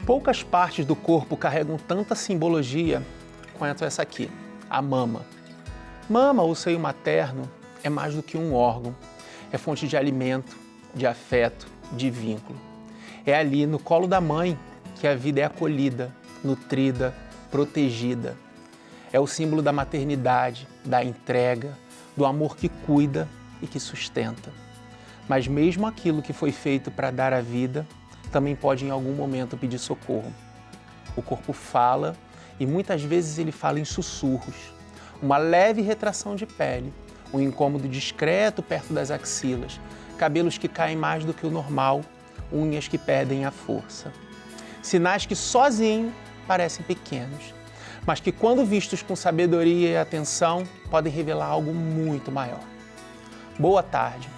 Poucas partes do corpo carregam tanta simbologia quanto essa aqui, a mama. Mama, ou seio materno, é mais do que um órgão. É fonte de alimento, de afeto, de vínculo. É ali, no colo da mãe, que a vida é acolhida, nutrida, protegida. É o símbolo da maternidade, da entrega, do amor que cuida e que sustenta. Mas mesmo aquilo que foi feito para dar a vida, também pode em algum momento pedir socorro. O corpo fala e muitas vezes ele fala em sussurros. Uma leve retração de pele, um incômodo discreto perto das axilas, cabelos que caem mais do que o normal, unhas que perdem a força. Sinais que sozinho parecem pequenos, mas que quando vistos com sabedoria e atenção, podem revelar algo muito maior. Boa tarde,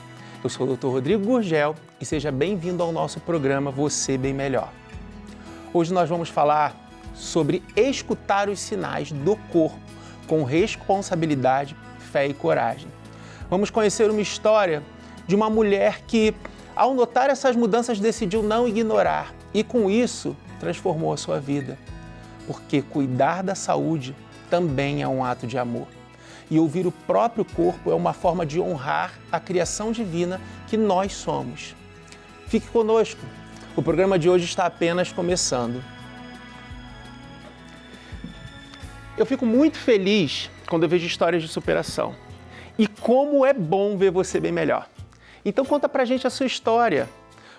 eu sou o Dr. Rodrigo Gurgel e seja bem-vindo ao nosso programa Você Bem Melhor. Hoje nós vamos falar sobre escutar os sinais do corpo com responsabilidade, fé e coragem. Vamos conhecer uma história de uma mulher que, ao notar essas mudanças, decidiu não ignorar e, com isso, transformou a sua vida. Porque cuidar da saúde também é um ato de amor. E ouvir o próprio corpo é uma forma de honrar a criação divina que nós somos. Fique conosco, o programa de hoje está apenas começando. Eu fico muito feliz quando eu vejo histórias de superação. E como é bom ver você bem melhor. Então conta pra gente a sua história.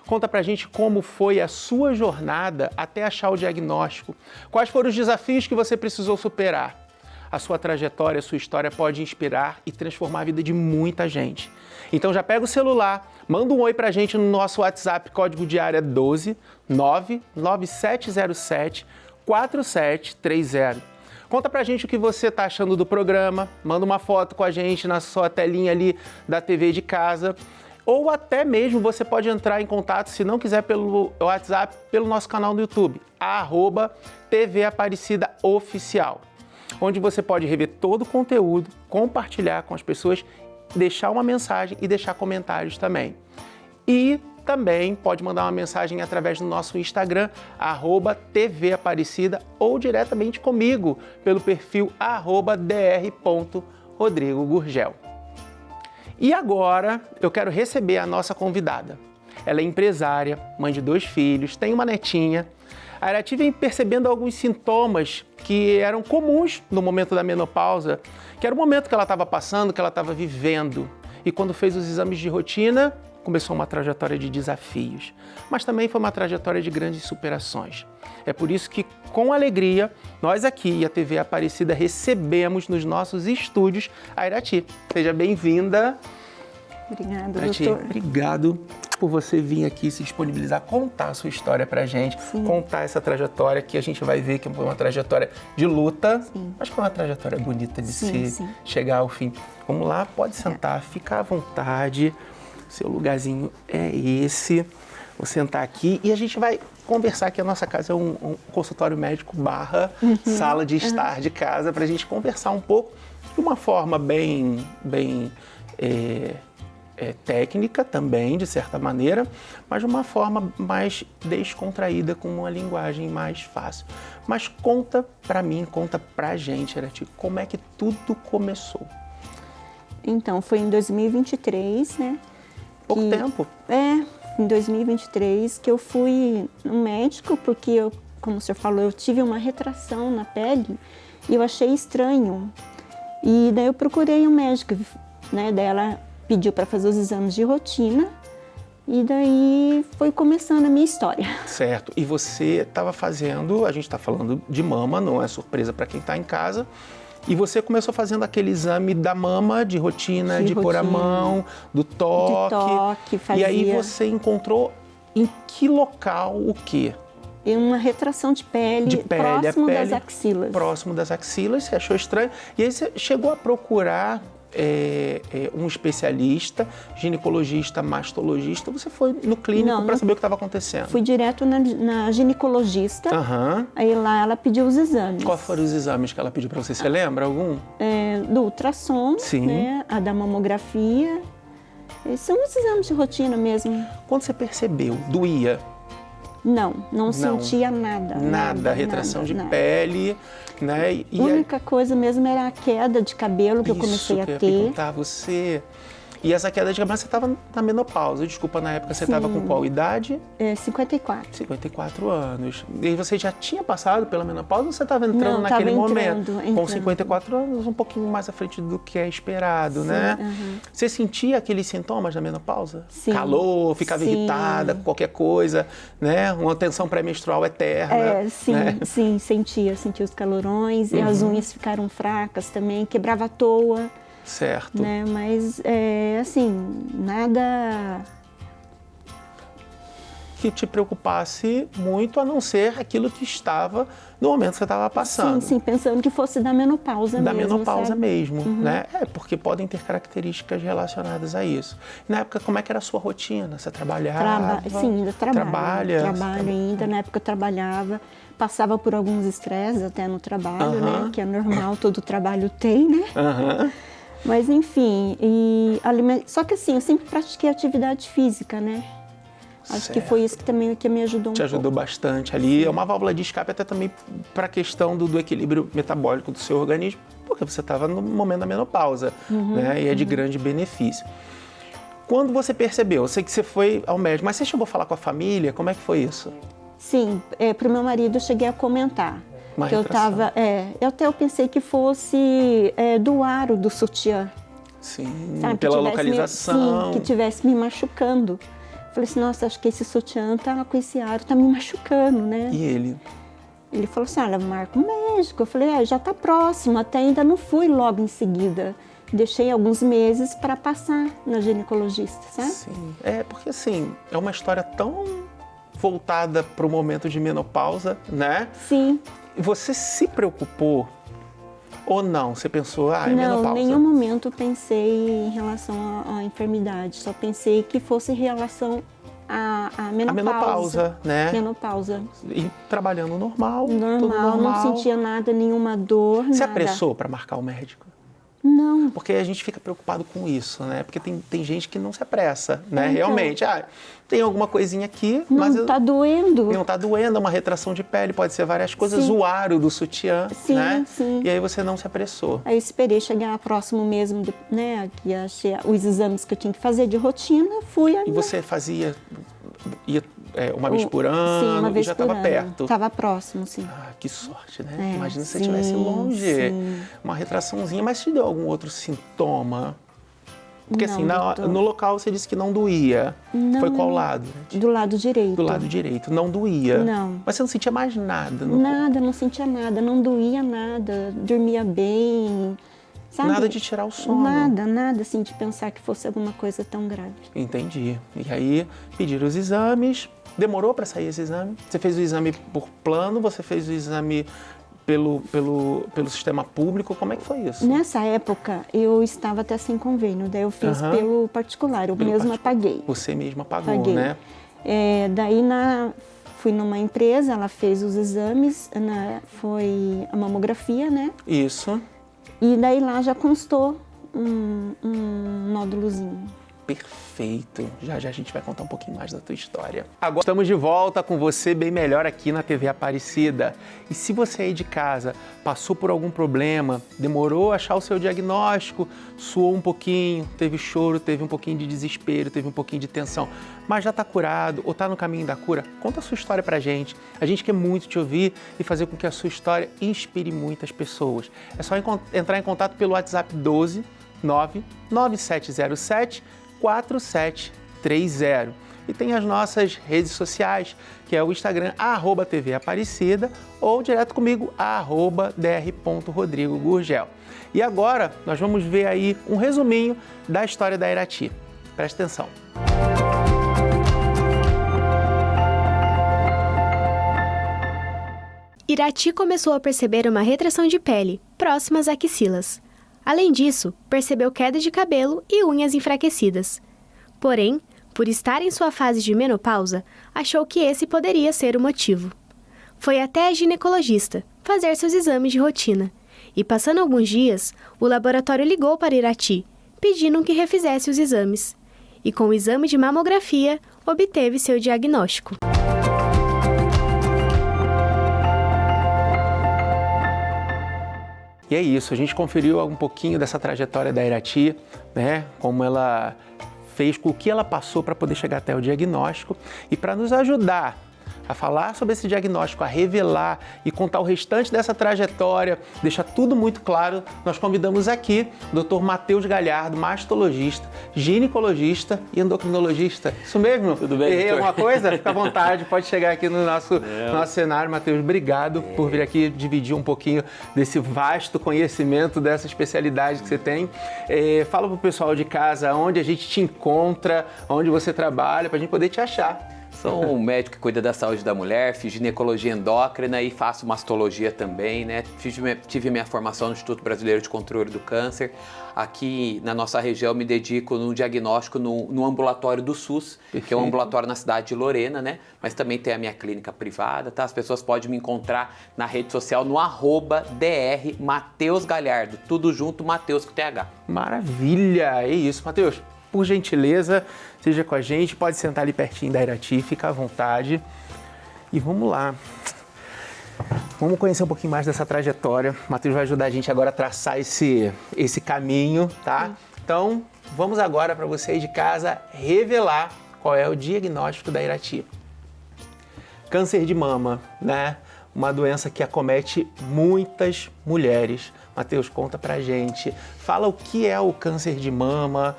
Conta pra gente como foi a sua jornada até achar o diagnóstico. Quais foram os desafios que você precisou superar. A sua trajetória, a sua história pode inspirar e transformar a vida de muita gente. Então já pega o celular, manda um oi pra gente no nosso WhatsApp, código de área 12 99707 4730. Conta pra gente o que você tá achando do programa, manda uma foto com a gente na sua telinha ali da TV de casa. Ou até mesmo você pode entrar em contato, se não quiser pelo WhatsApp, pelo nosso canal no YouTube, @TV Aparecida Oficial, onde você pode rever todo o conteúdo, compartilhar com as pessoas, deixar uma mensagem e deixar comentários também. E também pode mandar uma mensagem através do nosso Instagram, @TV Aparecida, ou diretamente comigo, pelo perfil @dr.rodrigogurgel. E agora eu quero receber a nossa convidada. Ela é empresária, mãe de 2 filhos, tem uma netinha. A Arati vem percebendo alguns sintomas que eram comuns no momento da menopausa, que era o momento que ela estava passando, que ela estava vivendo. E quando fez os exames de rotina, começou uma trajetória de desafios, mas também foi uma trajetória de grandes superações. É por isso que, com alegria, nós aqui e a TV Aparecida recebemos nos nossos estúdios a Arati. Seja bem-vinda. Obrigada, Arati, doutor. obrigado por você vir aqui se disponibilizar, contar a sua história pra gente, Sim. contar essa trajetória que a gente vai ver que foi uma trajetória de luta, Sim. mas foi uma trajetória bonita de Sim, se sim. chegar ao fim. Vamos lá, pode sentar, fica à vontade. Seu lugarzinho é esse. Vou sentar aqui e a gente vai conversar, que a nossa casa é um consultório médico / sala de estar de casa, para a gente conversar um pouco de uma forma bem técnica também, de certa maneira, mas de uma forma mais descontraída, com uma linguagem mais fácil. Mas conta para mim, conta pra gente, Arati, como é que tudo começou? Então, foi em 2023, né? Pouco tempo. Em 2023 que eu fui no médico, porque eu, como o senhor falou, eu tive uma retração na pele e eu achei estranho. E daí eu procurei um médico, né? Daí ela pediu para fazer os exames de rotina e daí foi começando a minha história. Certo. E você estava fazendo, a gente está falando de mama, não é surpresa para quem está em casa, e você começou fazendo aquele exame da mama, de rotina, de pôr a mão, do toque. De toque, fazia. E aí você encontrou em que local o quê? E uma retração de pele, próximo das axilas. Próximo das axilas, você achou estranho. E aí você chegou a procurar um especialista, ginecologista, mastologista. Você foi no clínico para saber o que estava acontecendo? Fui direto na ginecologista. Aí lá ela pediu os exames. Quais foram os exames que ela pediu para você? Você lembra algum? Do ultrassom, sim, né, a da mamografia. São os exames de rotina mesmo. Quando você percebeu, doía? Não sentia nada. Nada, retração de pele, né? A única coisa mesmo era a queda de cabelo que eu comecei a ter. Perguntar você. E essa queda de cabelo, você estava na menopausa. Desculpa, na época você estava com qual idade? 54. 54 anos. E você já tinha passado pela menopausa ou você estava entrando naquele momento? Com 54 anos, um pouquinho mais à frente do que é esperado, né? Você sentia aqueles sintomas da menopausa? Sim. Calor, ficava irritada, qualquer coisa, né? Uma tensão pré-menstrual eterna. Sim, sentia os calorões, e as unhas ficaram fracas também, quebrava à toa. Certo. Né? Mas, assim, nada que te preocupasse muito, a não ser aquilo que estava no momento que você estava passando. Sim, pensando que fosse da menopausa mesmo. Da menopausa sabe? mesmo, né? Porque podem ter características relacionadas a isso. Na época, como é que era a sua rotina? Você trabalhava? Sim, ainda trabalho. Trabalho ainda. Na época eu trabalhava, passava por alguns estresses até no trabalho, né? Que é normal, todo trabalho tem, né? Mas enfim, só que assim, eu sempre pratiquei atividade física, né? Acho que foi isso que também que me ajudou um pouco. Te ajudou bastante ali. É uma válvula de escape até também para a questão do equilíbrio metabólico do seu organismo, porque você estava no momento da menopausa, né? E é de grande benefício. Quando você percebeu, eu sei que você foi ao médico, mas você chegou a falar com a família? Como é que foi isso? Sim, para o meu marido eu cheguei a comentar. Que eu estava, eu pensei que fosse do aro do sutiã. Sim, sabe? Pela localização. Que tivesse me machucando. Falei assim, nossa, acho que esse sutiã com esse aro tá me machucando, né? E ele? Ele falou assim, olha, marca um médico. Eu falei, já tá próximo, até ainda não fui logo em seguida. Deixei alguns meses para passar na ginecologista, sabe? Sim, porque assim, é uma história tão voltada para o momento de menopausa, né? Sim. Você se preocupou ou não? Você pensou, é menopausa? Não, em nenhum momento pensei em relação à enfermidade. Só pensei que fosse em relação à menopausa. A menopausa, né? Menopausa. E trabalhando normal, tudo normal. Não sentia nada, nenhuma dor, Você nada. apressou para marcar o médico? Não. Porque a gente fica preocupado com isso, né? Porque tem gente que não se apressa, né? Então, realmente, tem alguma coisinha aqui, mas... Não tá doendo. Não tá doendo, é uma retração de pele, pode ser várias coisas, Sim. o aro do sutiã, sim, né? Sim. E aí você não se apressou. Aí eu esperei chegar próximo mesmo, né? Que achei os exames que eu tinha que fazer de rotina, fui... E você ia uma vez por ano? Sim, uma vez já por estava ano. perto? Estava próximo, sim. Que sorte, né? Imagina se você sim, estivesse longe, sim. Uma retraçãozinha, mas te deu algum outro sintoma? Porque não, assim, no local você disse que não doía. Não, foi qual lado? Do lado direito. Do lado direito, não doía. Não. Mas você não sentia mais nada? Nada, não sentia nada, não doía nada, dormia bem, sabe? Nada de tirar o sono? Nada assim de pensar que fosse alguma coisa tão grave. Entendi. E aí, pediram os exames. Demorou para sair esse exame? Você fez o exame por plano? Você fez o exame pelo sistema público? Como é que foi isso? Nessa época, eu estava até sem convênio. Daí eu fiz pelo particular. Eu mesma paguei. Você mesma pagou, né? Daí fui numa empresa, ela fez os exames, foi a mamografia, né? Isso. E daí lá já constou um nódulozinho. Perfeito. Já a gente vai contar um pouquinho mais da tua história. Agora estamos de volta com você bem melhor aqui na TV Aparecida. E se você aí de casa passou por algum problema, demorou a achar o seu diagnóstico, suou um pouquinho, teve choro, teve um pouquinho de desespero, teve um pouquinho de tensão, mas já está curado ou está no caminho da cura, conta a sua história pra gente. A gente quer muito te ouvir e fazer com que a sua história inspire muitas pessoas. É só entrar em contato pelo WhatsApp 12 99707 4730. E tem as nossas redes sociais, que é o Instagram, @TV Aparecida, ou direto comigo, @dr.rodrigogurgel. E agora, nós vamos ver aí um resuminho da história da Irati. Presta atenção. Irati começou a perceber uma retração de pele, próximas às axilas. Além disso, percebeu queda de cabelo e unhas enfraquecidas. Porém, por estar em sua fase de menopausa, achou que esse poderia ser o motivo. Foi até a ginecologista fazer seus exames de rotina. E passando alguns dias, o laboratório ligou para Irati, pedindo que refizesse os exames. E com o exame de mamografia, obteve seu diagnóstico. E é isso, a gente conferiu um pouquinho dessa trajetória da Irati, né? Como ela fez, com o que ela passou para poder chegar até o diagnóstico. E para nos ajudar a falar sobre esse diagnóstico, a revelar e contar o restante dessa trajetória, deixar tudo muito claro, nós convidamos aqui o Dr. Matheus Galhardo, mastologista, ginecologista e endocrinologista. Isso mesmo? Tudo bem, Errei doutor? alguma coisa? Fica à vontade, pode chegar aqui no nosso cenário. Matheus, obrigado por vir aqui dividir um pouquinho desse vasto conhecimento, dessa especialidade que você tem. Fala para o pessoal de casa onde a gente te encontra, onde você trabalha, para a gente poder te achar. Sou um médico que cuida da saúde da mulher, fiz ginecologia endócrina e faço mastologia também, né? Tive minha formação no Instituto Brasileiro de Controle do Câncer. Aqui na nossa região me dedico no diagnóstico no ambulatório do SUS, que é um ambulatório na cidade de Lorena, né? Mas também tem a minha clínica privada, tá? As pessoas podem me encontrar na rede social no @dr Matheus Galhardo, tudo junto, Matheus com TH. Maravilha! É isso, Matheus. Por gentileza, seja com a gente, pode sentar ali pertinho da Irati, fica à vontade. E vamos lá. Vamos conhecer um pouquinho mais dessa trajetória. O Matheus vai ajudar a gente agora a traçar esse caminho, tá? Então, vamos agora para você aí de casa revelar qual é o diagnóstico da Irati. Câncer de mama, né? Uma doença que acomete muitas mulheres. Matheus, conta pra gente. Fala o que é o câncer de mama,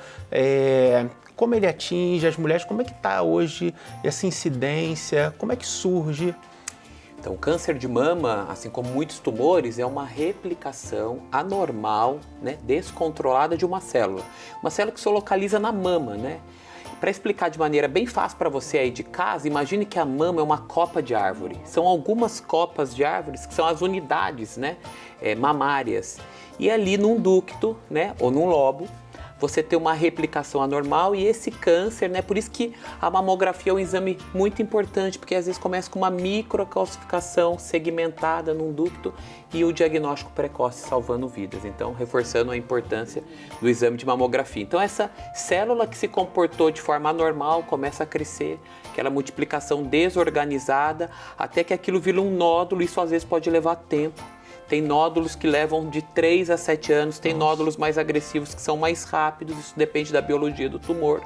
como ele atinge as mulheres, como é que está hoje essa incidência, como é que surge? Então, o câncer de mama, assim como muitos tumores, é uma replicação anormal, né, descontrolada de uma célula. Uma célula que se localiza na mama, né? Para explicar de maneira bem fácil para você aí de casa, imagine que a mama é uma copa de árvore. São algumas copas de árvores que são as unidades, né, mamárias. E ali num ducto, né, ou num lobo, você tem uma replicação anormal e esse câncer, né, por isso que a mamografia é um exame muito importante, porque às vezes começa com uma microcalcificação segmentada num ducto e o diagnóstico precoce salvando vidas. Então, reforçando a importância do exame de mamografia. Então, essa célula que se comportou de forma anormal começa a crescer, aquela multiplicação desorganizada, até que aquilo vira um nódulo, isso às vezes pode levar tempo. Tem nódulos que levam de 3 a 7 anos, tem nódulos mais agressivos que são mais rápidos, isso depende da biologia do tumor.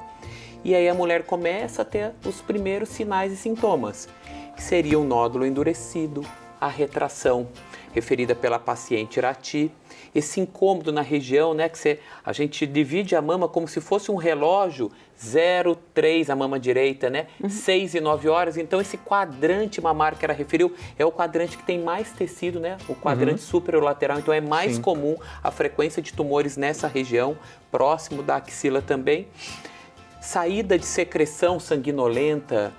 E aí a mulher começa a ter os primeiros sinais e sintomas, que seria o nódulo endurecido, a retração, referida pela paciente Irati, esse incômodo na região, né, que a gente divide a mama como se fosse um relógio, 0, 3, a mama direita, né, 6 e 9 horas, então esse quadrante mamário que ela referiu é o quadrante que tem mais tecido, né, o quadrante superolateral, então é mais comum a frequência de tumores nessa região, próximo da axila também. Saída de secreção sanguinolenta,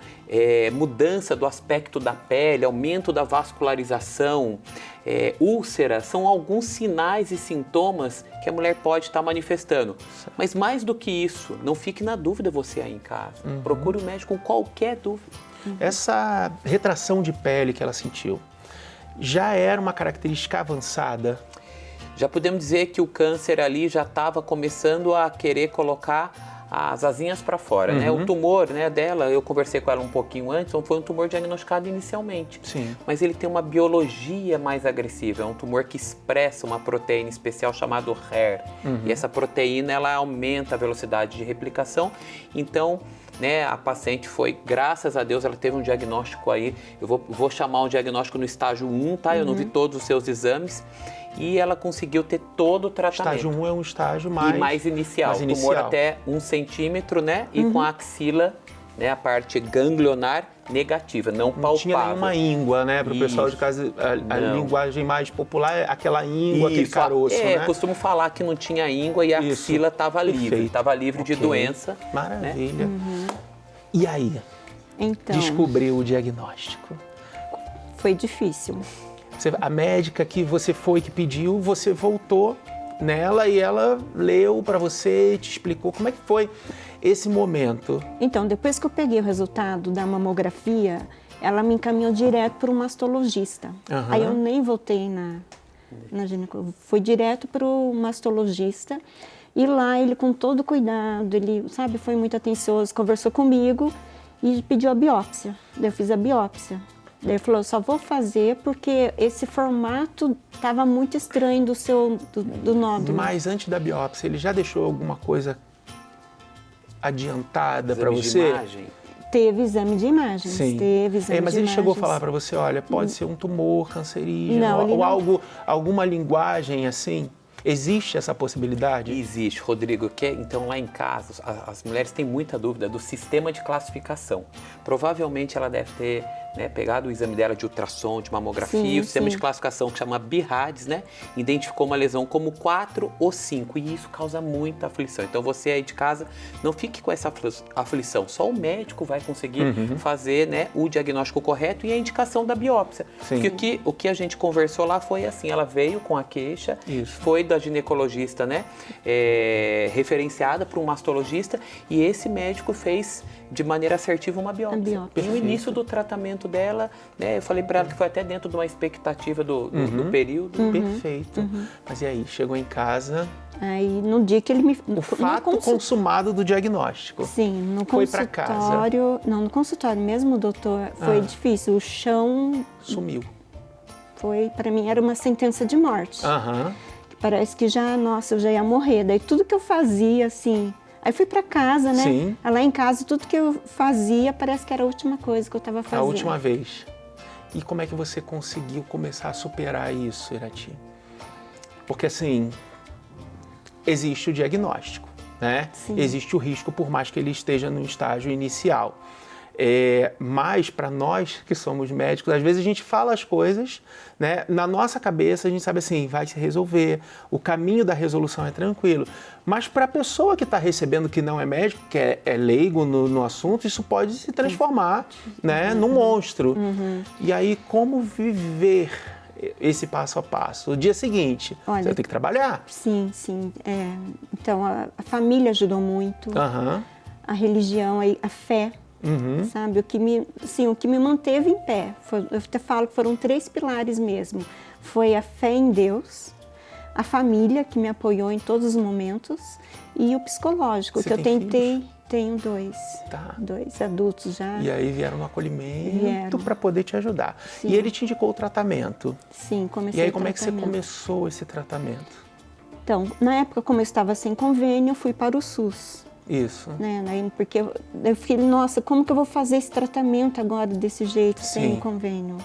mudança do aspecto da pele, aumento da vascularização, úlcera, são alguns sinais e sintomas que a mulher pode estar manifestando. Mas mais do que isso, não fique na dúvida você aí em casa. Procure o médico com qualquer dúvida. Essa retração de pele que ela sentiu, já era uma característica avançada? Já podemos dizer que o câncer ali já estava começando a querer colocar as asinhas para fora, né? O tumor, né, dela, eu conversei com ela um pouquinho antes, foi um tumor diagnosticado inicialmente. Sim. Mas ele tem uma biologia mais agressiva, é um tumor que expressa uma proteína especial chamada HER. E essa proteína, ela aumenta a velocidade de replicação. Então, né, a paciente foi, graças a Deus, ela teve um diagnóstico aí, eu vou chamar um diagnóstico no estágio 1, tá? Eu não vi todos os seus exames. E ela conseguiu ter todo o tratamento. Estágio 1 é um estágio mais inicial. Tumor até 1 centímetro, né? E com a axila, né, a parte ganglionar negativa, não palpável. Não tinha nenhuma íngua, né? Para o pessoal de casa, a linguagem mais popular é aquela íngua, aquele caroço, né? Costumo falar que não tinha íngua e a axila estava livre. Estava livre de doença. Maravilha. Né? E aí? Então, descobriu o diagnóstico? Foi difícil. A médica que você foi, que pediu, você voltou nela e ela leu para você e te explicou como é que foi esse momento. Então, depois que eu peguei o resultado da mamografia, ela me encaminhou direto para um mastologista. Aí eu nem voltei na ginecologia, fui direto para o mastologista e lá ele, com todo cuidado, ele, sabe, foi muito atencioso, conversou comigo e pediu a biópsia. Daí eu fiz a biópsia. Daí ele falou, só vou fazer porque esse formato estava muito estranho do nódulo. Mas antes da biópsia, ele já deixou alguma coisa adiantada para Exame de você? imagem? Teve exame de imagens, Sim. teve exame Mas de ele imagens. chegou a falar para você, olha, pode ser um tumor cancerígeno Não, ele ou não. algo, alguma linguagem assim? Existe essa possibilidade? Existe, Rodrigo. Então, lá em casa, as mulheres têm muita dúvida do sistema de classificação. Provavelmente ela deve ter pegado o exame dela de ultrassom, de mamografia, Sim, o sistema sim. de classificação que chama BIRADS, identificou uma lesão como 4 ou 5, e isso causa muita aflição. Então, você aí de casa, não fique com essa aflição. Só o médico vai conseguir fazer o diagnóstico correto e a indicação da biópsia. Sim. Porque o que a gente conversou lá foi assim, ela veio com a queixa, Isso. foi da ginecologista, referenciada para um mastologista, e esse médico fez de maneira assertiva uma biópsia. biópsia. E no início do tratamento dela, eu falei para ela que foi até dentro de uma expectativa do período. Perfeito. Mas e aí, chegou em casa, Aí no dia que ele me... o fato consumado do diagnóstico. Sim, no Foi pra casa. consultório... Não, no consultório mesmo, doutor, foi difícil. O chão Sumiu. foi, para mim, era uma sentença de morte. Aham. Parece que já, nossa, eu já ia morrer. Daí tudo que eu fazia, assim... Aí fui pra casa, né? Sim. Lá em casa, tudo que eu fazia, parece que era a última coisa que eu tava fazendo. A última vez. E como é que você conseguiu começar a superar isso, Irati? Porque assim, existe o diagnóstico, né? Sim. Existe o risco, por mais que ele esteja no estágio inicial. Mas para nós que somos médicos, às vezes a gente fala as coisas, né? Na nossa cabeça a gente sabe assim, vai se resolver, o caminho da resolução é tranquilo. Mas para a pessoa que está recebendo, que não é médico, que é leigo no assunto, isso pode se transformar, né, num monstro. E aí, como viver esse passo a passo? O dia seguinte, Olha, você vai ter que trabalhar. Sim, sim. Então, a família ajudou muito, Aham. a religião, a fé. Sabe, o que me manteve em pé, eu até falo que foram 3 pilares mesmo, foi a fé em Deus, a família que me apoiou em todos os momentos e o psicológico, Você que eu tem tentei, filhos? Tenho 2, Tá. 2 adultos já. E aí vieram no acolhimento Vieram. para poder te ajudar. Sim. E ele te indicou o tratamento. Sim, comecei E aí o como é que você tratamento. começou esse tratamento? Então, na época, como eu estava sem convênio, eu fui para o SUS. Isso. Né? Porque eu fiquei, nossa, como que eu vou fazer esse tratamento agora desse jeito, sem Sim. convênio?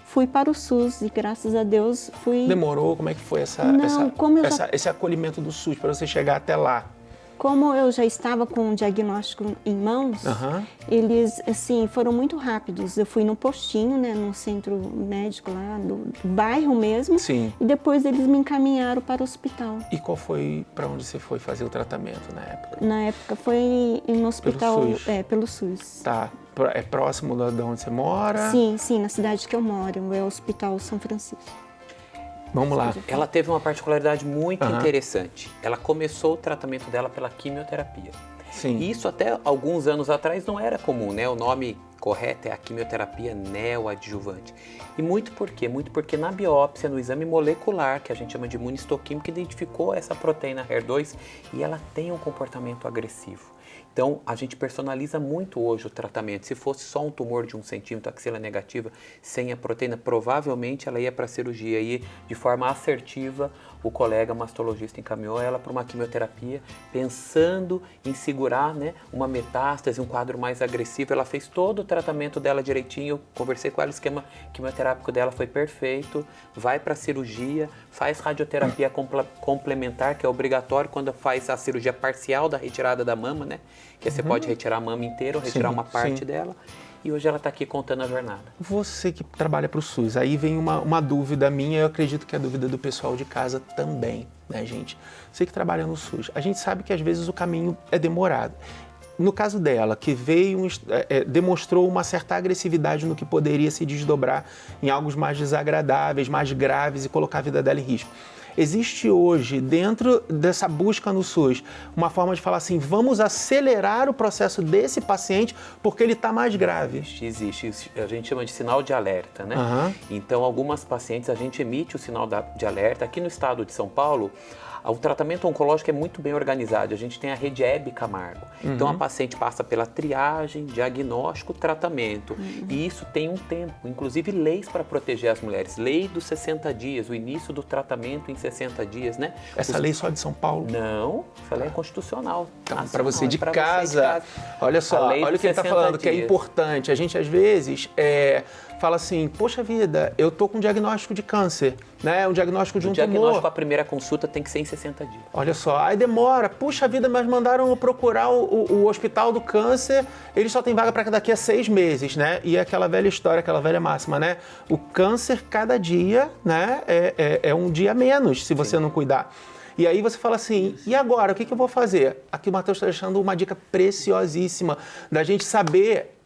Fui para o SUS e graças a Deus fui... Demorou? Como é que foi Não, como eu já- esse acolhimento do SUS para você chegar até lá? Como eu já estava com o diagnóstico em mãos, Aham. eles, assim, foram muito rápidos. Eu fui no postinho, né, no centro médico lá do bairro mesmo. Sim. E depois eles me encaminharam para o hospital. E qual foi para onde você foi fazer o tratamento na época? Na época foi no hospital, SUS? Pelo SUS. Tá. É próximo de onde você mora? Sim, na cidade que eu moro, é o Hospital São Francisco. Vamos lá. Ela teve uma particularidade muito Aham. interessante. Ela começou o tratamento dela pela quimioterapia. Sim. E isso até alguns anos atrás não era comum, né? O nome correto é a quimioterapia neoadjuvante. E muito por quê? Muito porque na biópsia, no exame molecular, que a gente chama de imunistoquímica, identificou essa proteína HER2 e ela tem um comportamento agressivo. Então, a gente personaliza muito hoje o tratamento. Se fosse só um tumor de 1 centímetro, axila negativa, sem a proteína, provavelmente ela ia para a cirurgia. E, de forma assertiva, o colega mastologista encaminhou ela para uma quimioterapia, pensando em segurar, né, uma metástase, um quadro mais agressivo. Ela fez todo o tratamento dela direitinho. Eu conversei com ela, o esquema quimioterápico dela foi perfeito. Vai para a cirurgia, faz radioterapia complementar, que é obrigatório quando faz a cirurgia parcial da retirada da mama, né? Que você pode retirar a mama inteira ou retirar Sim, uma parte sim. dela. E hoje ela está aqui contando a jornada. Você que trabalha para o SUS, aí vem uma dúvida minha, eu acredito que é a dúvida do pessoal de casa também, né, gente? Você que trabalha no SUS, a gente sabe que às vezes o caminho é demorado. No caso dela, que demonstrou uma certa agressividade no que poderia se desdobrar em algo mais desagradáveis, mais graves e colocar a vida dela em risco. Existe hoje, dentro dessa busca no SUS, uma forma de falar assim, vamos acelerar o processo desse paciente porque ele está mais grave. Existe, a gente chama de sinal de alerta, né? Aham. Então, algumas pacientes, a gente emite o sinal de alerta. Aqui no estado de São Paulo, O tratamento oncológico é muito bem organizado. A gente tem a rede Hebe Camargo. Então, a paciente passa pela triagem, diagnóstico, tratamento. E isso tem um tempo. Inclusive, leis para proteger as mulheres. Lei dos 60 dias, o início do tratamento em 60 dias, né? Essa lei só de São Paulo? Não, essa lei é constitucional. Então, para você de casa, olha só, olha o que ele está falando, que é importante. A gente, às vezes, fala assim, poxa vida, eu tô com um diagnóstico de câncer, né? Um diagnóstico de um tumor. O diagnóstico, a primeira consulta tem que ser em 60 dias. Olha só, aí demora, puxa vida, mas mandaram eu procurar o hospital do câncer, ele só tem vaga para daqui a 6 meses, né? E é aquela velha história, aquela velha máxima, né? O câncer, cada dia, né, é um dia a menos, se você não cuidar. E aí você fala assim, e agora, o que eu vou fazer? Aqui o Matheus está deixando uma dica preciosíssima da gente saber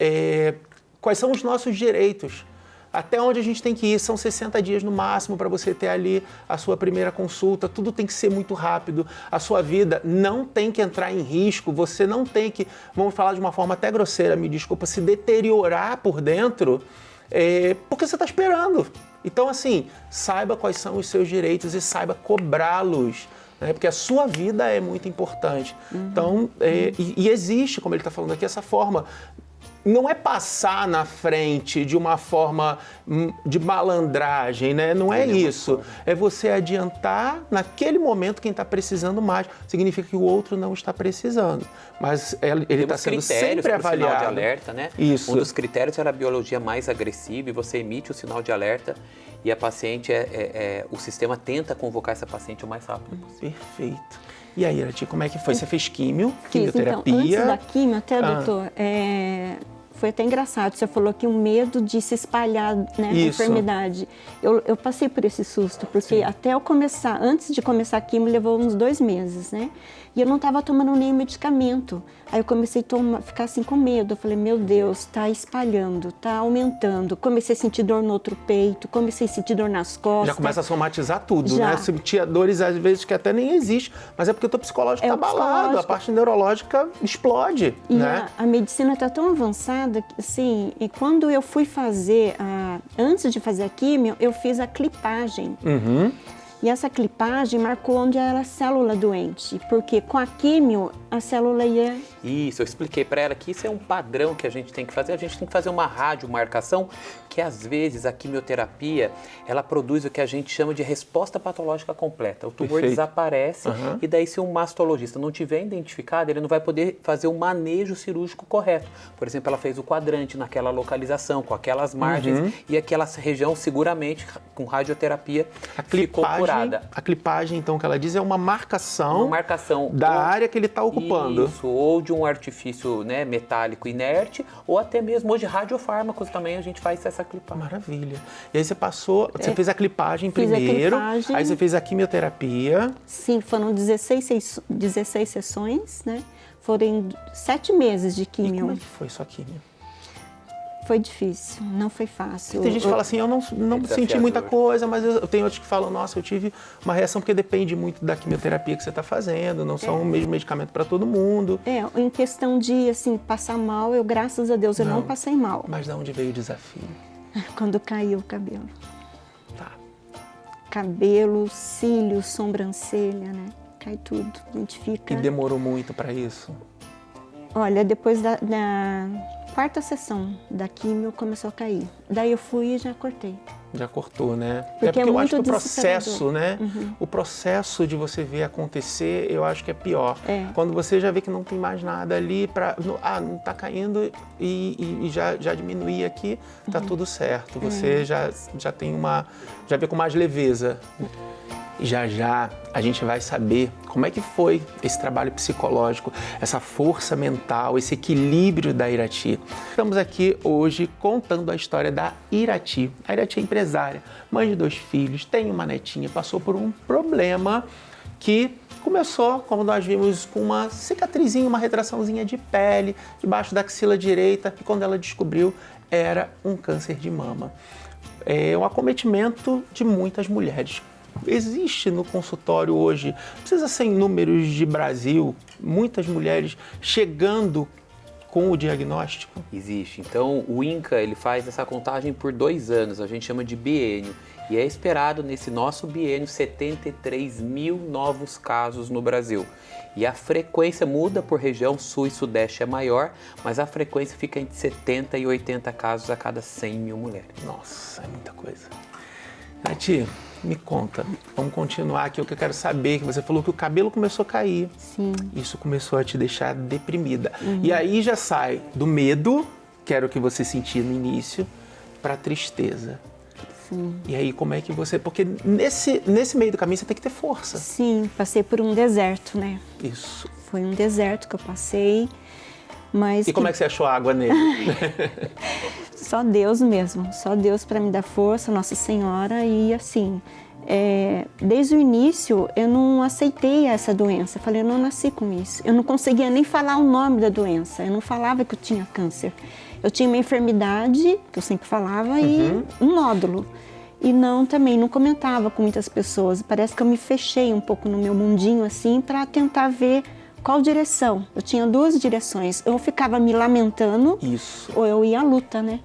quais são os nossos direitos. Até onde a gente tem que ir, são 60 dias no máximo para você ter ali a sua primeira consulta, tudo tem que ser muito rápido, a sua vida não tem que entrar em risco, você não tem que, vamos falar de uma forma até grosseira, me desculpa, se deteriorar por dentro, porque você está esperando. Então, assim, saiba quais são os seus direitos e saiba cobrá-los, né? Porque a sua vida é muito importante. Então, e existe, como ele está falando aqui, essa forma. Não é passar na frente de uma forma de malandragem, né? Não é isso. É você adiantar naquele momento quem está precisando mais. Significa que o outro não está precisando. Mas ele está sendo sempre avaliado. Sinal de alerta, né? Isso. Um dos critérios era a biologia mais agressiva e você emite o sinal de alerta e a paciente, o sistema tenta convocar essa paciente o mais rápido possível. Perfeito. E aí, Irati, como é que foi? Você fez quimioterapia? Então, antes da quimio, até, doutor, foi até engraçado. Você falou que o medo de se espalhar, né, a enfermidade. Eu passei por esse susto, porque até eu começar, antes de começar a quimio, levou uns 2 meses, né? E eu não estava tomando nenhum medicamento. Aí eu comecei a ficar assim com medo. Eu falei, meu Deus, está espalhando, está aumentando. Comecei a sentir dor no outro peito, comecei a sentir dor nas costas. Já começa a somatizar tudo, né? Sentia dores às vezes que até nem existe, mas é porque o teu psicológico está abalado, a parte neurológica explode, né? A medicina está tão avançada que, assim, e quando eu fui fazer, antes de fazer a quimio, eu fiz a clipagem. E essa clipagem marcou onde era a célula doente, porque com a quimio a célula ia... Isso, eu expliquei para ela que isso é um padrão que a gente tem que fazer. A gente tem que fazer uma radiomarcação, que às vezes a quimioterapia, ela produz o que a gente chama de resposta patológica completa. O tumor desaparece e daí se um mastologista não tiver identificado, ele não vai poder fazer o manejo cirúrgico correto. Por exemplo, ela fez o quadrante naquela localização, com aquelas margens e aquela região seguramente com radioterapia ficou curada. A clipagem, então, que ela diz é uma marcação da área que ele está ocupando. Isso, ou de um artifício, né, metálico inerte, ou até mesmo hoje radiofármacos também a gente faz essa clipagem. Maravilha. E aí você passou, você fez a clipagem primeiro, aí você fez a quimioterapia. Sim, foram 16 sessões, né? Foram 7 meses de quimio. E como é que foi sua quimio? Foi difícil, não foi fácil. Tem gente que fala assim, eu não senti muita coisa, mas eu tenho outros que falam, nossa, eu tive uma reação, porque depende muito da quimioterapia que você está fazendo, não são o mesmo medicamento para todo mundo. Em questão de, assim, passar mal, graças a Deus, eu não passei mal. Mas de onde veio o desafio? Quando caiu o cabelo. Tá. Cabelo, cílios, sobrancelha, né? Cai tudo, a gente fica... E demorou muito para isso? Olha, depois da 4ª sessão da quimio começou a cair. Daí eu fui e já cortei. Já cortou, né? Porque eu acho que o processo, né? O processo de você ver acontecer, eu acho que é pior. Quando você já vê que não tem mais nada ali não tá caindo e já diminuir aqui, tá tudo certo. Você já tem já vê com mais leveza. Já a gente vai saber como é que foi esse trabalho psicológico, essa força mental, esse equilíbrio da Irati. Estamos aqui hoje contando a história da Irati. A Irati é empresária, mãe de 2 filhos, tem uma netinha, passou por um problema que começou, como nós vimos, com uma cicatrizinha, uma retraçãozinha de pele debaixo da axila direita, e quando ela descobriu, era um câncer de mama. É um acometimento de muitas mulheres. Existe no consultório hoje, não precisa ser em números de Brasil, muitas mulheres chegando com o diagnóstico? Existe. Então, o INCA, ele faz essa contagem por 2 anos, a gente chama de biênio. E é esperado nesse nosso biênio 73 mil novos casos no Brasil. E a frequência muda por região, sul e sudeste é maior, mas a frequência fica entre 70 e 80 casos a cada 100 mil mulheres. Nossa, é muita coisa. Nath, me conta, vamos continuar aqui, o que eu quero saber, que você falou que o cabelo começou a cair. Sim. Isso começou a te deixar deprimida. E aí já sai do medo, que era o que você sentia no início, para tristeza. Sim. E aí como é que você... Porque nesse meio do caminho você tem que ter força. Sim, passei por um deserto, né? Isso. Foi um deserto que eu passei, mas... E como é que você achou água nele? Só Deus mesmo, só Deus para me dar força, Nossa Senhora. E assim, desde o início eu não aceitei essa doença. Eu falei, eu não nasci com isso. Eu não conseguia nem falar o nome da doença. Eu não falava que eu tinha câncer. Eu tinha uma enfermidade, que eu sempre falava, e um nódulo. E também não comentava com muitas pessoas. Parece que eu me fechei um pouco no meu mundinho assim para tentar ver qual direção. Eu tinha 2 direções. Eu ficava me lamentando, Isso. ou eu ia à luta, né?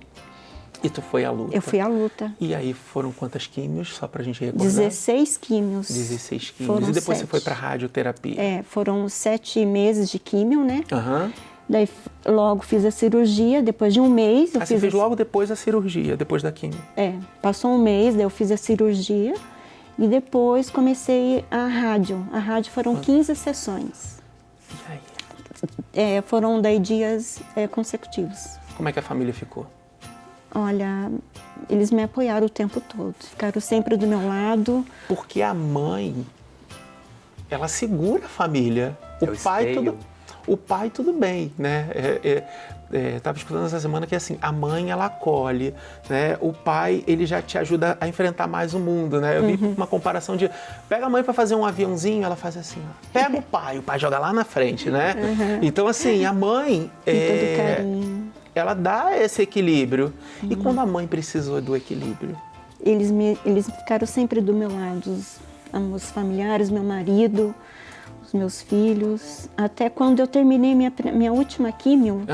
E tu foi à luta. Eu fui à luta. E aí foram quantas químios, só pra gente recordar? 16 químios. 16 químios. Foram E depois 7. você foi pra radioterapia? Foram 7 meses de químio, né? Aham. Daí logo fiz a cirurgia, depois de um mês... Você fez logo depois da cirurgia, depois da químio? Passou um mês, daí eu fiz a cirurgia e depois comecei a rádio. A rádio foram 15 sessões. E aí? Foram daí dias consecutivos. Como é que a família ficou? Olha, eles me apoiaram o tempo todo, ficaram sempre do meu lado. Porque a mãe, ela segura a família. O pai tudo bem, né? Estava escutando essa semana que assim, a mãe ela acolhe, né? O pai ele já te ajuda a enfrentar mais o mundo, né? Eu vi uma comparação de pega a mãe para fazer um aviãozinho, ela faz assim, ó, pega o pai joga lá na frente, né? Então assim, a mãe todo carinho. Ela dá esse equilíbrio. E quando a mãe precisou do equilíbrio? Eles ficaram sempre do meu lado, os meus familiares, meu marido, os meus filhos. Até quando eu terminei minha última químio,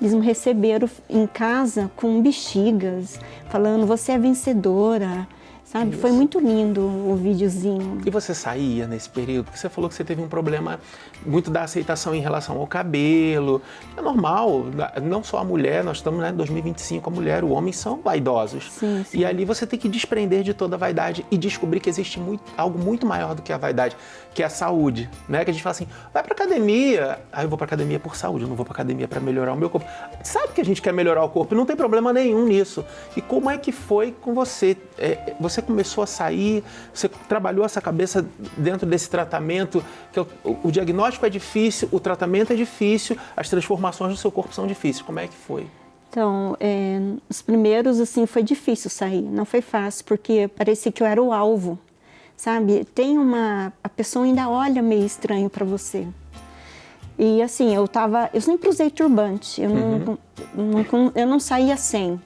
eles me receberam em casa com bexigas, falando, você é vencedora, sabe? Isso. Foi muito lindo o videozinho. E você saía nesse período? Porque você falou que você teve um problema muito da aceitação em relação ao cabelo. É normal, não só a mulher, nós estamos em 2025, a mulher, o homem são vaidosos. Sim, sim. E ali você tem que desprender de toda a vaidade e descobrir que existe algo muito maior do que a vaidade, que é a saúde, né? Que a gente fala assim, vai pra academia. Aí eu vou pra academia por saúde, eu não vou pra academia pra melhorar o meu corpo. Sabe que a gente quer melhorar o corpo, não tem problema nenhum nisso. E como é que foi com você? Você começou a sair, você trabalhou essa cabeça dentro desse tratamento, que o diagnóstico é difícil, o tratamento é difícil, as transformações do seu corpo são difíceis. Como é que foi? Então, os primeiros, assim, foi difícil sair, não foi fácil, porque parecia que eu era o alvo, sabe? A pessoa ainda olha meio estranho para você. E assim, eu sempre usei turbante, eu não saía sem,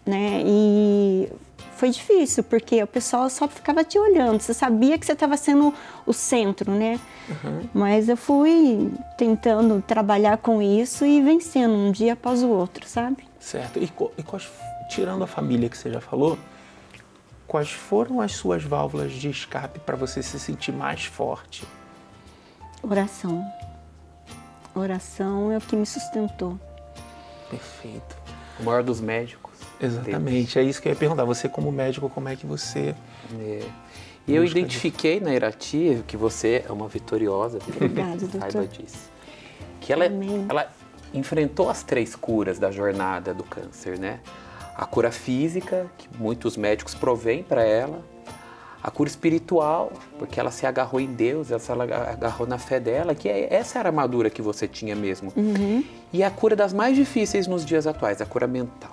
né? E foi difícil, porque o pessoal só ficava te olhando, você sabia que você estava sendo o centro, né? Mas eu fui tentando trabalhar com isso e vencendo um dia após o outro, sabe? Certo. E tirando a família que você já falou, quais foram as suas válvulas de escape para você se sentir mais forte? Oração. Oração é o que me sustentou. Perfeito. O maior dos médicos. Exatamente, é isso que eu ia perguntar. Você como médico, como é que você... E eu identifiquei na Irati que você é uma vitoriosa. Obrigada, doutor. Saiba disso. Que ela enfrentou as 3 curas da jornada do câncer, né? A cura física, que muitos médicos provêm para ela. A cura espiritual, porque ela se agarrou em Deus, ela se agarrou na fé dela, que essa era a armadura que você tinha mesmo. E a cura das mais difíceis nos dias atuais, a cura mental.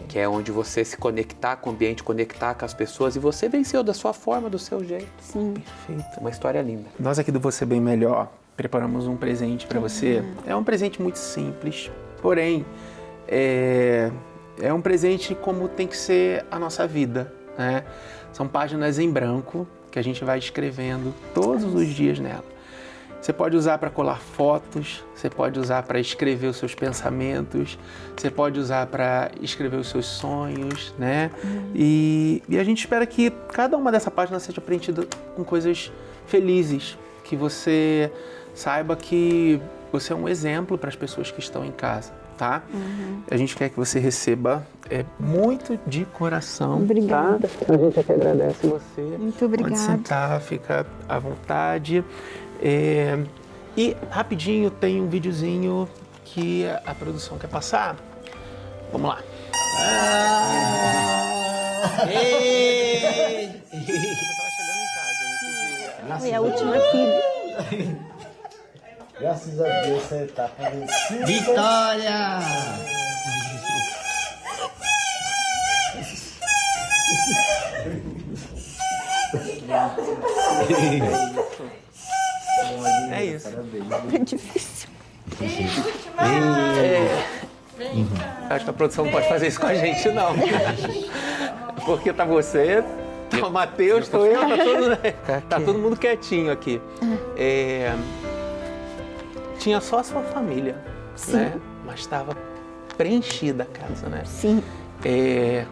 Que é onde você se conectar com o ambiente, conectar com as pessoas, e você venceu da sua forma, do seu jeito. Sim. Perfeito. Uma história linda. Nós aqui do Você Bem Melhor preparamos um presente para você. É um presente muito simples, porém é um presente como tem que ser a nossa vida, né? São páginas em branco que a gente vai escrevendo todos os dias nela. Você pode usar para colar fotos, você pode usar para escrever os seus pensamentos, você pode usar para escrever os seus sonhos, né? E a gente espera que cada uma dessa página seja preenchida com coisas felizes, que você saiba que você é um exemplo para as pessoas que estão em casa, tá? A gente quer que você receba muito de coração. Obrigada. Tá? A gente aqui agradece você. Muito obrigada. Pode sentar, fica à vontade. E rapidinho tem um videozinho que a produção quer passar. Vamos lá. Eu tava chegando em casa, Foi a última filha. Graças a Deus você tá fazendo Vitória! É isso. É difícil. Acho que a produção não pode fazer isso com a gente, não. Porque tá você, tá o Matheus, tô eu, tá todo mundo quietinho aqui. Tinha só a sua família, né? Mas estava preenchida a casa, né? Sim.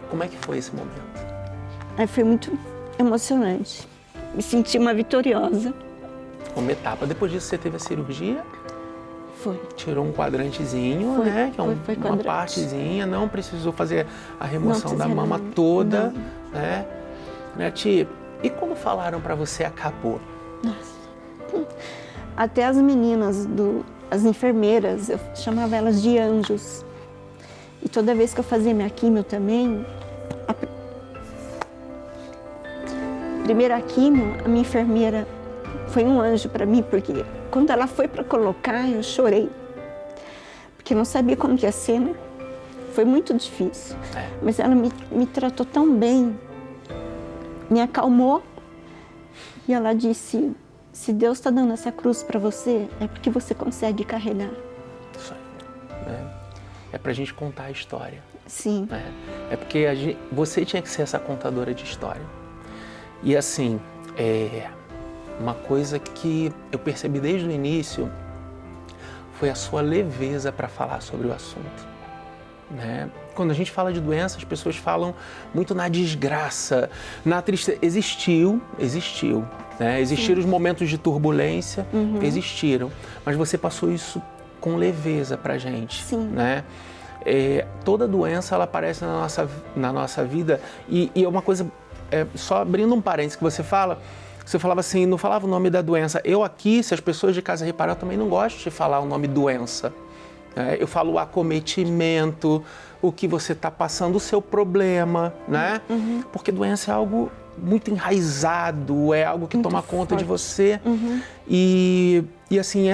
Como é que foi esse momento? Foi muito emocionante. Me senti uma vitoriosa. Uma etapa. Depois disso você teve a cirurgia, Foi. tirou um quadrantezinho, Foi, né? Que é foi uma quadrante. partezinha, não precisou fazer a remoção Não da fizeram mama nada. toda, Não. né, Ti? E quando falaram pra você acabou? Até as meninas, as enfermeiras, eu chamava elas de anjos. E toda vez que eu fazia minha químio também, a primeira químio, a minha enfermeira foi um anjo para mim, porque quando ela foi para colocar, eu chorei. Porque não sabia como que ia ser, né? Foi muito difícil. Mas ela me tratou tão bem, me acalmou. E ela disse, se Deus está dando essa cruz para você, é porque você consegue carregar. Isso aí, né? É pra gente contar a história, Sim. né? É porque você tinha que ser essa contadora de história. E assim, uma coisa que eu percebi desde o início foi a sua leveza para falar sobre o assunto, né? Quando a gente fala de doença, as pessoas falam muito na desgraça, na tristeza. Existiu, né? Existiram os momentos de turbulência, existiram, mas você passou isso com leveza pra gente, Sim. né? Toda doença, ela aparece na nossa vida e é uma coisa, só abrindo um parênteses que você falava assim, não falava o nome da doença. Eu aqui, se as pessoas de casa repararam, eu também não gosto de falar o nome doença. Eu falo o acometimento, o que você está passando, o seu problema, né? Porque doença é algo muito enraizado, é algo que Muito toma conta forte. de você. E assim,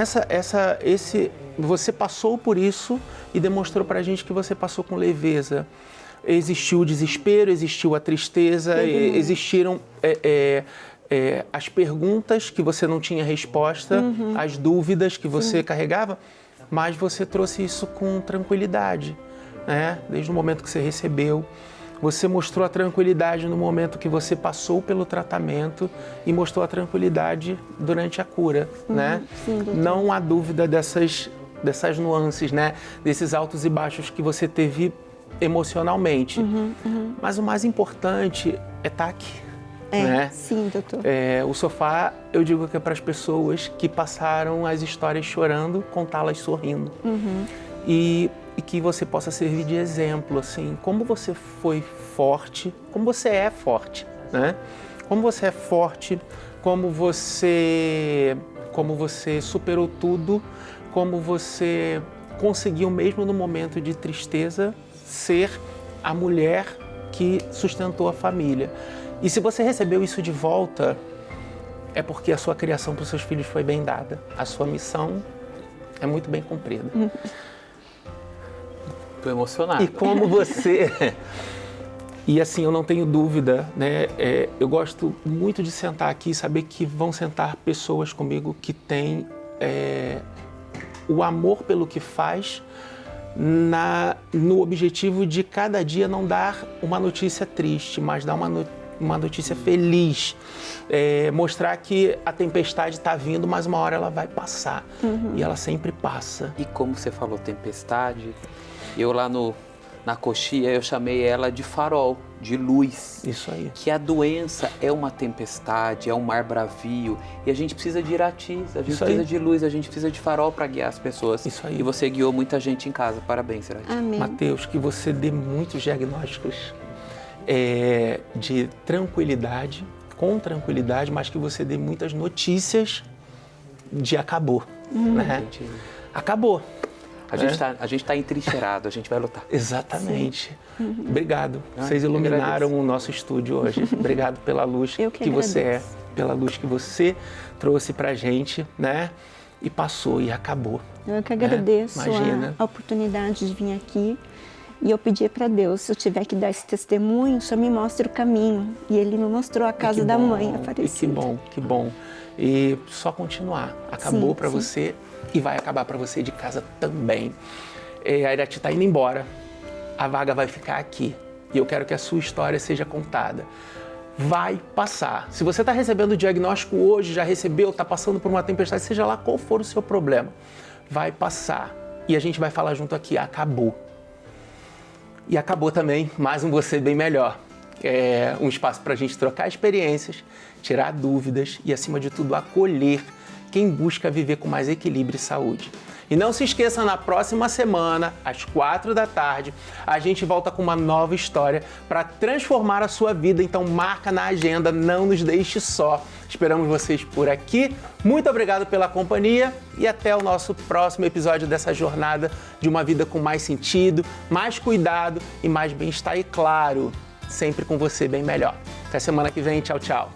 você passou por isso e demonstrou pra gente que você passou com leveza. Existiu o desespero, existiu a tristeza, existiram as perguntas que você não tinha resposta, as dúvidas que você carregava, mas você trouxe isso com tranquilidade, né? Desde o momento que você recebeu, você mostrou a tranquilidade no momento que você passou pelo tratamento e mostrou a tranquilidade durante a cura, né? Sim, doutor. Não há dúvida dessas nuances, né? Desses altos e baixos que você teve emocionalmente. Mas o mais importante é estar aqui, né? Sim, doutor. O sofá, eu digo que é para as pessoas que passaram as histórias chorando, contá-las sorrindo. E que você possa servir de exemplo, assim, como você foi forte, como você é forte, né? Como você é forte, como você superou tudo, como você conseguiu mesmo no momento de tristeza ser a mulher que sustentou a família. E se você recebeu isso de volta, é porque a sua criação para os seus filhos foi bem dada. A sua missão é muito bem cumprida. Tô emocionado. E como você... E assim, eu não tenho dúvida, né? Eu gosto muito de sentar aqui e saber que vão sentar pessoas comigo que têm o amor pelo que faz, no objetivo de cada dia não dar uma notícia triste, mas dar uma notícia feliz. Mostrar que a tempestade está vindo, mas uma hora ela vai passar. E ela sempre passa. E como você falou tempestade, eu lá na coxia eu chamei ela de farol, de luz. Isso aí. Que a doença é uma tempestade, é um mar bravio. E a gente precisa de iratis, a gente precisa de luz, a gente precisa de farol para guiar as pessoas. Isso aí. E você guiou muita gente em casa. Parabéns, Irati. Amém. Mateus, que você dê muitos diagnósticos de tranquilidade, com tranquilidade, mas que você dê muitas notícias de acabou. Né? Acabou. A gente tá entrincheirado, a gente vai lutar. Exatamente. Obrigado. Vocês iluminaram o nosso estúdio hoje. Obrigado pela luz que você é, pela luz que você trouxe pra gente, né? E passou e acabou. Eu que agradeço a oportunidade de vir aqui. E eu pedi para Deus, se eu tiver que dar esse testemunho, só me mostre o caminho. E Ele me mostrou a casa da mãe Aparecida. Que bom, que bom. E só continuar. Acabou para você e vai acabar para você de casa também. A Irati está indo embora. A vaga vai ficar aqui. E eu quero que a sua história seja contada. Vai passar. Se você está recebendo o diagnóstico hoje, já recebeu, está passando por uma tempestade, seja lá qual for o seu problema, vai passar. E a gente vai falar junto aqui, acabou. E acabou também mais um Você Bem Melhor. Um espaço para a gente trocar experiências, tirar dúvidas e, acima de tudo, acolher quem busca viver com mais equilíbrio e saúde. E não se esqueça, na próxima semana, às 16h, a gente volta com uma nova história para transformar a sua vida. Então marca na agenda, não nos deixe só. Esperamos vocês por aqui. Muito obrigado pela companhia e até o nosso próximo episódio dessa jornada de uma vida com mais sentido, mais cuidado e mais bem-estar. E claro, sempre com você bem melhor. Até semana que vem. Tchau, tchau.